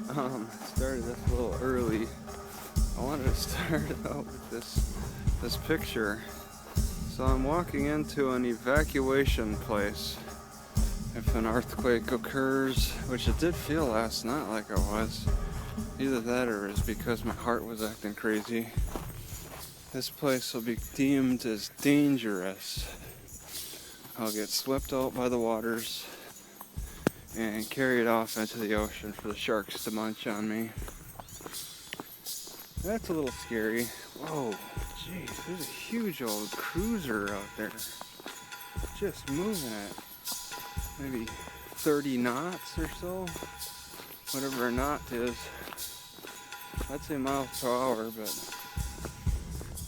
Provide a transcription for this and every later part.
Started this a little early. I wanted to start out with this picture. So I'm walking into an evacuation place. If an earthquake occurs, which it did feel last night like I was. Either that or it's because my heart was acting crazy. This place will be deemed as dangerous. I'll get swept out by the waters and carried off into the ocean for the sharks to munch on me. That's a little scary. Whoa, jeez, there's a huge old cruiser out there. Just moving at maybe 30 knots or so. Whatever a knot is. I'd say miles per hour, but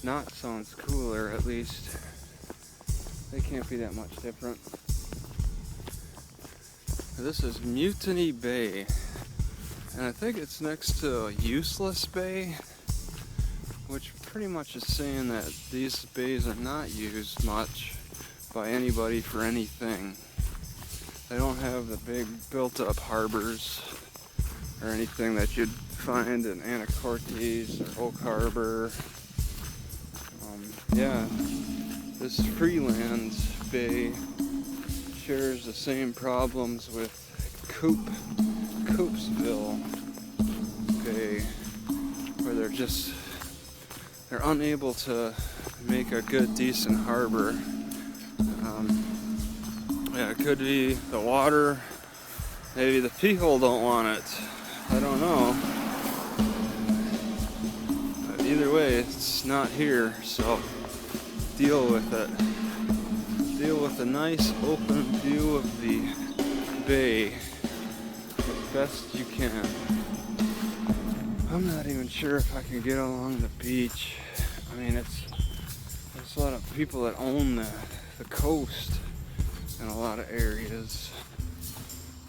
knot sounds cooler at least. They can't be that much different. This is Mutiny Bay, and I think it's next to Useless Bay, which pretty much is saying that these bays are not used much by anybody for anything. They don't have the big built-up harbors or anything that you'd find in Anacortes or Oak Harbor. This Freeland Bay shares the same problems with Coopsville Bay, where they're unable to make a good, decent harbor. It could be the water, maybe the people don't want it. I don't know. But either way, it's not here, so deal with it. Deal with a nice open view of the bay as best you can. I'm not even sure if I can get along the beach. I mean, there's a lot of people that own the coast in a lot of areas.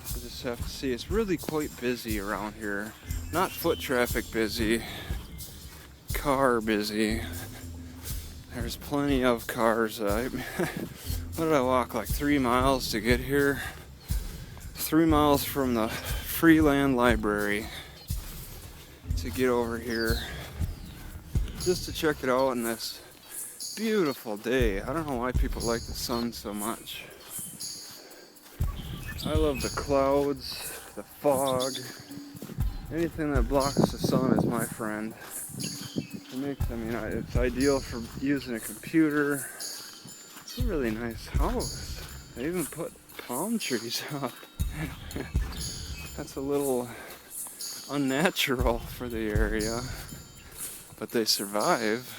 I just have to see. It's really quite busy around here. Not foot traffic busy, car busy. There's plenty of cars. What did I walk, like 3 miles to get here? 3 miles from the Freeland library to get over here just to check it out on this beautiful day. I don't know why people like the sun so much. I love the clouds, the fog. Anything that blocks the sun is my friend. It's ideal for using a computer. It's a really nice house. They even put palm trees up. That's a little unnatural for the area, but they survive.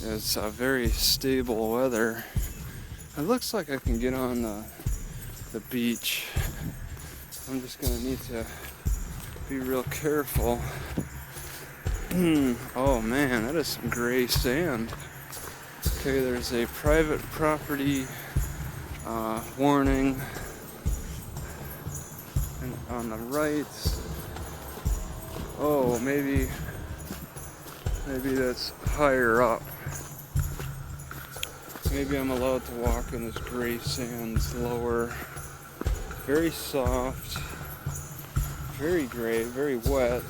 It's a very stable weather. It looks like I can get on the beach. I'm just gonna need to be real careful. Oh man, that is some gray sand. Okay, there's a private property warning, and on the right. Oh, maybe that's higher up. Maybe I'm allowed to walk in this gray sand lower. Very soft, very gray, very wet.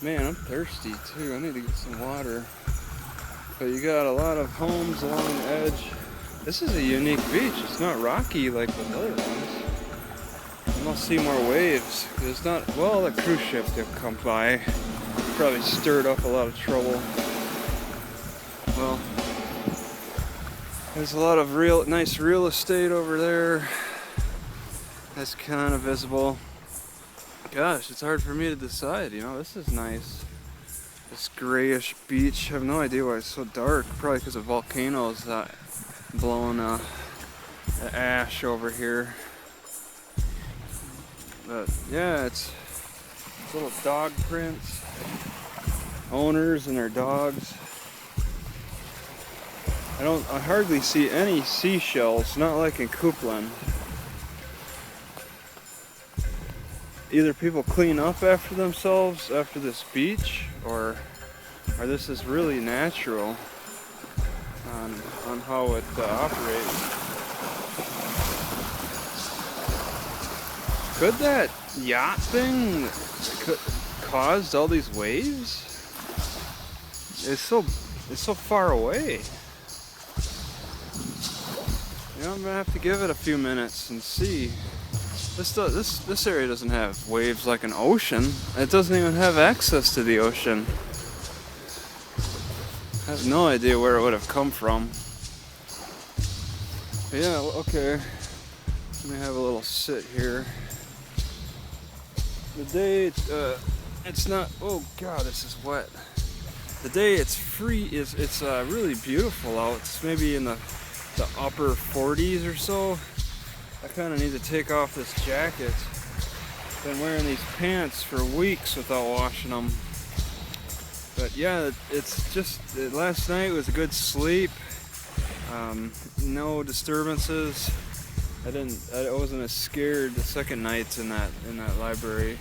Man, I'm thirsty too. I need to get some water. But you got a lot of homes along the edge. This is a unique beach. It's not rocky like the other ones. You must see more waves. It's not, well, the cruise ship that come by probably stirred up a lot of trouble. Well, there's a lot of nice real estate over there. That's kind of visible. Gosh, it's hard for me to decide. This is nice. This grayish beach. I have no idea why it's so dark. Probably because of volcanoes that blowing the ash over here. But yeah, it's little dog prints. Owners and their dogs. I hardly see any seashells, not like in Coupland. Either people clean up after themselves after this beach, or this is really natural on how it operates. Could that yacht thing caused all these waves? It's so far away. You know, I'm gonna have to give it a few minutes and see. This area doesn't have waves like an ocean. It doesn't even have access to the ocean. I have no idea where it would have come from. But yeah, okay. Let me have a little sit here. The day it's not. Oh God, this is wet. The day it's free is it's really beautiful out. It's maybe in the upper 40s or so. I kind of need to take off this jacket. Been wearing these pants for weeks without washing them. But yeah, it's just last night was a good sleep. No disturbances. I wasn't as scared the second night in that library.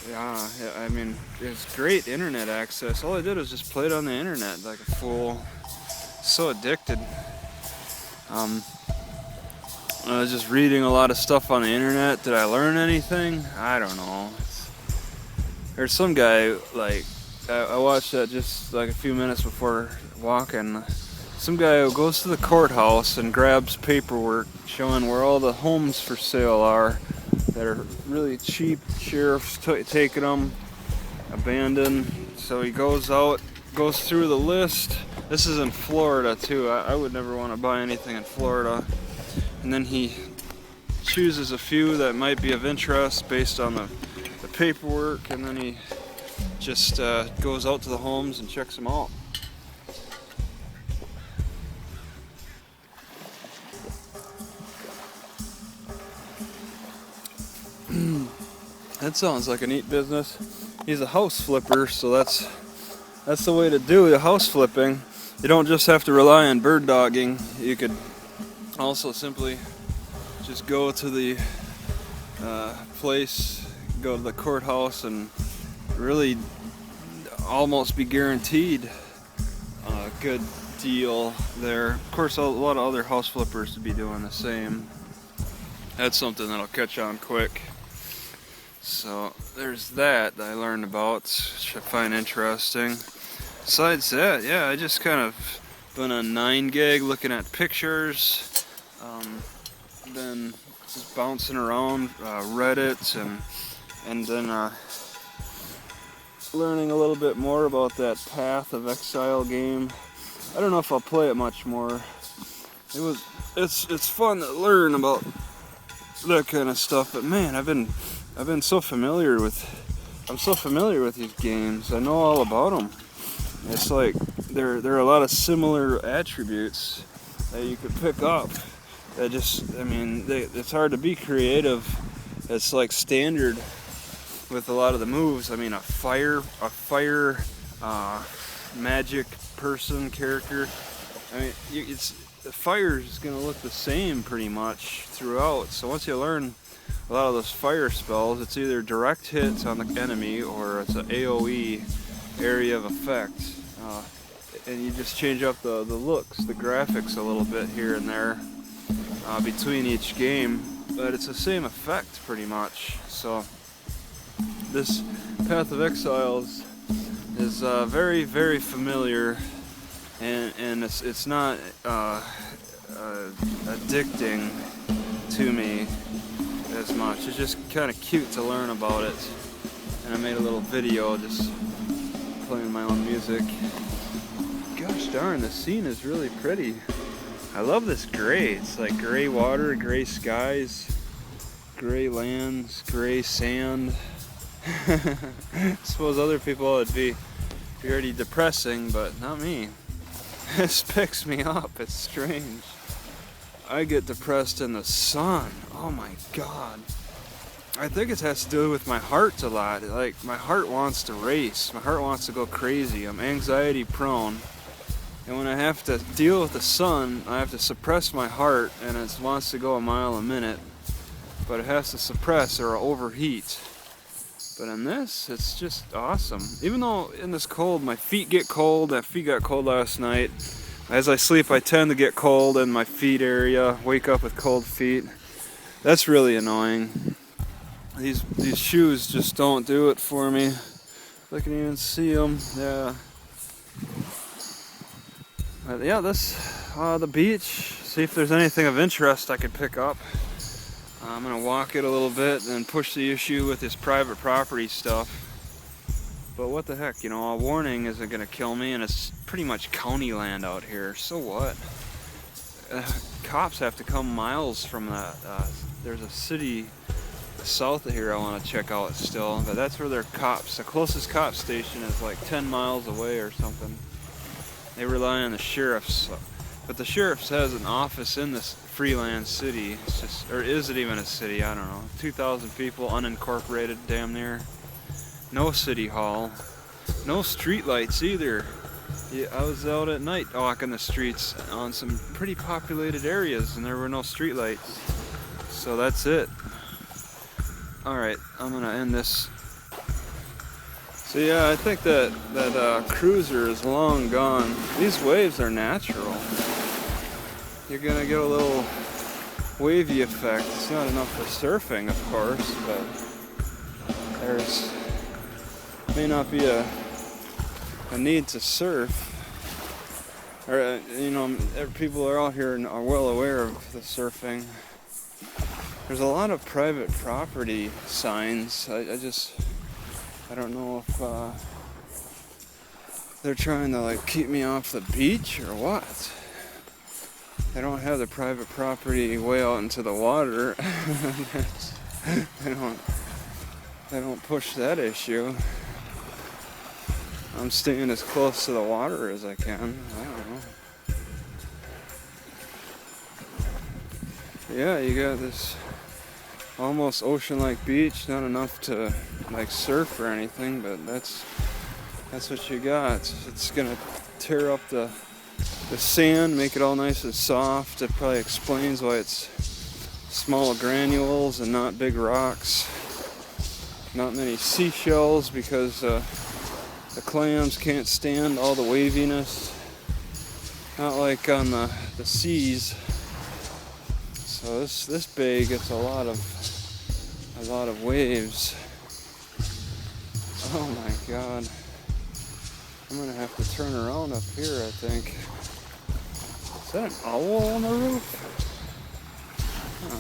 Yeah, I mean, it's great internet access. All I did was just play it on the internet like a fool. So addicted. I was just reading a lot of stuff on the internet. Did I learn anything? I don't know. There's some guy, like, I watched that just like a few minutes before walking. Some guy who goes to the courthouse and grabs paperwork showing where all the homes for sale are that are really cheap. Sheriff's taking them, abandoned. So he goes out, goes through the list. This is in Florida too. I would never want to buy anything in Florida. And then he chooses a few that might be of interest based on the paperwork, and then he just goes out to the homes and checks them out. That sounds like a neat business. He's a house flipper, so that's the way to do the house flipping. You don't just have to rely on bird dogging. You could also simply just go to the place, go to the courthouse, and really almost be guaranteed a good deal there. Of course, a lot of other house flippers would be doing the same. That's something that'll catch on quick. So there's that I learned about, which I find interesting. Besides that, yeah, I just kind of been on 9gag looking at pictures. Been just bouncing around Reddit and then learning a little bit more about that Path of Exile game. I don't know if I'll play it much more. It's fun to learn about that kind of stuff, but man, I'm so familiar with these games. I know all about them. It's like there are a lot of similar attributes that you could pick up. That it's hard to be creative. It's like standard with a lot of the moves. I mean, a fire magic person character. I mean, the fire is going to look the same pretty much throughout. So once you learn a lot of those fire spells, it's either direct hits on the enemy or it's an AoE, area of effect. And you just change up the looks, the graphics a little bit here and there between each game, but it's the same effect pretty much. So this Path of Exiles is very, very familiar, and it's not addicting to me as much. It's just kind of cute to learn about it, and I made a little video just playing my own music. Gosh darn, the scene is really pretty. I love this gray. It's like gray water, gray skies, gray lands, gray sand. I suppose other people it'd be already depressing, but not me. This picks me up. It's strange. I get depressed in the sun. Oh my God. I think it has to do with my heart a lot. Like, my heart wants to race. My heart wants to go crazy. I'm anxiety prone. And when I have to deal with the sun, I have to suppress my heart, and it wants to go a mile a minute. But it has to suppress or overheat. But in this, it's just awesome. Even though in this cold, my feet get cold. My feet got cold last night. As I sleep, I tend to get cold in my feet area. Wake up with cold feet. That's really annoying. These shoes just don't do it for me. I can even see them. Yeah. But yeah, this the beach. See if there's anything of interest I could pick up. I'm gonna walk it a little bit and push the issue with this private property stuff. But what the heck, you know, a warning isn't gonna kill me, and it's pretty much county land out here. So what? Cops have to come miles from that. There's a city south of here I want to check out still, but that's where their cops. The closest cop station is like 10 miles away or something. They rely on the sheriff's, but the sheriff's has an office in this Freeland city. It's just, or is it even a city? I don't know. 2,000 people, unincorporated, damn near. No city hall, no street lights either. Yeah, I was out at night walking the streets on some pretty populated areas, and there were no street lights. So that's it. Alright, I'm gonna end this. So yeah, I think that cruiser is long gone. These waves are natural. You're gonna get a little wavy effect. It's not enough for surfing, of course, but there's may not be a need to surf. Or you know, people are out here and are well aware of the surfing. There's a lot of private property signs. I don't know if they're trying to like keep me off the beach or what. They don't have the private property way out into the water. They don't push that issue. I'm staying as close to the water as I can. I don't know. Yeah, you got this almost ocean-like beach, not enough to like surf or anything, but that's what you got. It's gonna tear up the sand, make it all nice and soft. It probably explains why it's small granules and not big rocks. Not many seashells because the clams can't stand all the waviness. Not like on the seas. So this bay gets a lot of waves. Oh my god. I'm gonna have to turn around up here, I think. Is that an owl on the roof? Huh.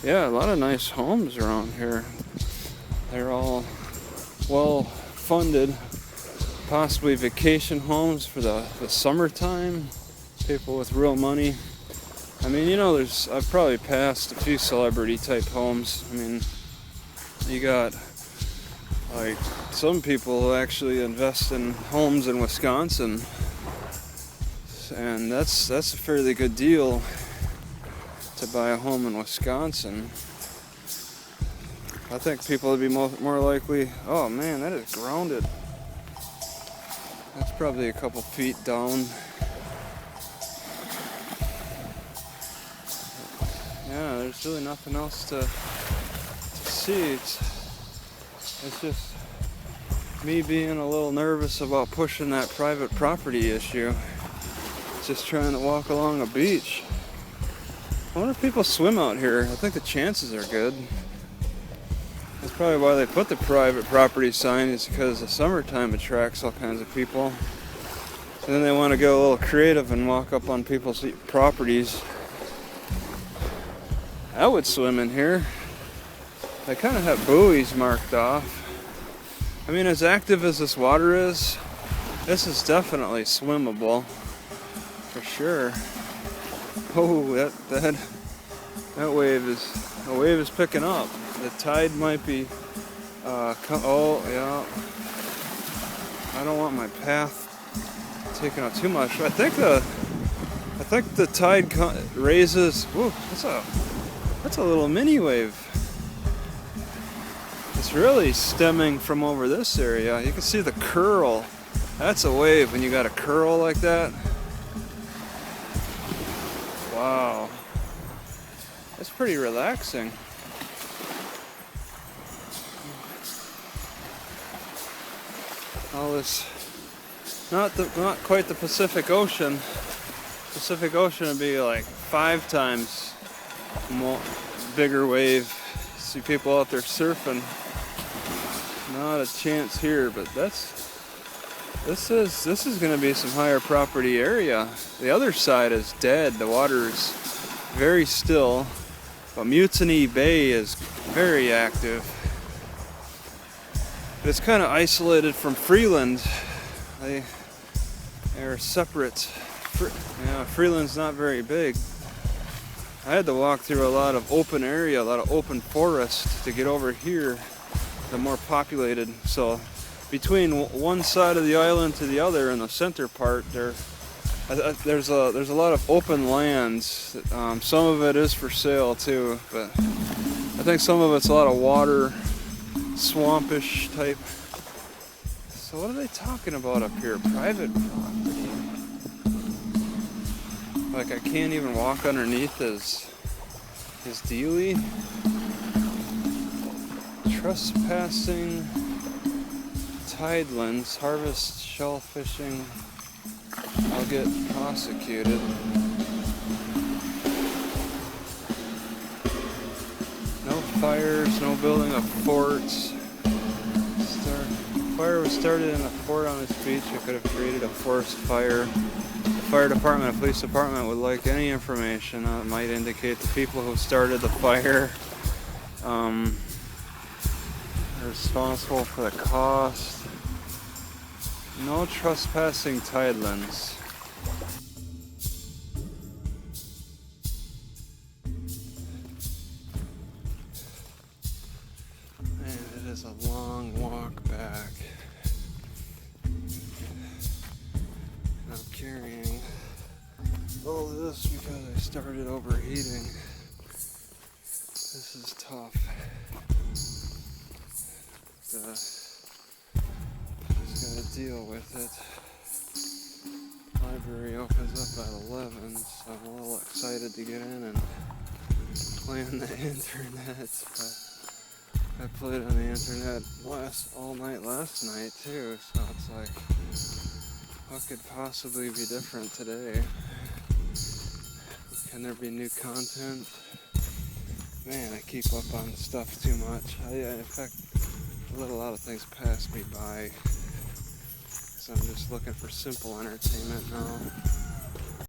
Yeah, a lot of nice homes around here. They're all well funded, possibly vacation homes for the summertime. People with real money. I mean, you know, I've probably passed a few celebrity type homes. I mean, you got like some people who actually invest in homes in Wisconsin, and that's a fairly good deal to buy a home in Wisconsin. I think people would be more likely. Oh man, that is grounded. That's probably a couple feet down. Yeah, there's really nothing else to see. It's just me being a little nervous about pushing that private property issue. Just trying to walk along a beach. I wonder if people swim out here. I think the chances are good. That's probably why they put the private property sign, is because the summertime attracts all kinds of people. And then they want to go a little creative and walk up on people's properties. I would swim in here. They kind of have buoys marked off. I mean, as active as this water is, this is definitely swimmable. For sure. Oh, that wave is picking up. The tide might be, oh yeah. I don't want my path taking up too much. I think the tide raises. Whoa, that's a little mini wave. It's really stemming from over this area. You can see the curl. That's a wave when you got a curl like that. Wow. That's pretty relaxing. All this, not quite the Pacific Ocean. Pacific Ocean would be like 5 times bigger wave. See people out there surfing. Not a chance here, but this is going to be some higher property area. The other side is dead. The water is very still, but Mutiny Bay is very active. It's kind of isolated from Freeland. They're separate. Freeland's not very big. I had to walk through a lot of open area, a lot of open forest to get over here, the more populated. So between one side of the island to the other in the center part, there's a lot of open lands. Some of it is for sale too, but I think some of it's a lot of water, swampish type. So what are they talking about up here? Private property. Like I can't even walk underneath his dealie. Trespassing, tidelands, harvest shellfishing. I'll get prosecuted. No fires, no building of forts. Fire was started in a fort on this beach. It could have created a forest fire. The fire department, the police department would like any information that might indicate the people who started the fire are responsible for the cost. No trespassing tidelands. Man, it is a long walk back. I'm carrying all of this because I started overheating. This is tough. Just gotta deal with it. Library opens up at 11, so I'm a little excited to get in and play on the internet. But I played on the internet all night last night too, so it's like, what could possibly be different today? Can there be new content? Man, I keep up on stuff too much. In fact, I let a lot of things pass me by. So I'm just looking for simple entertainment now.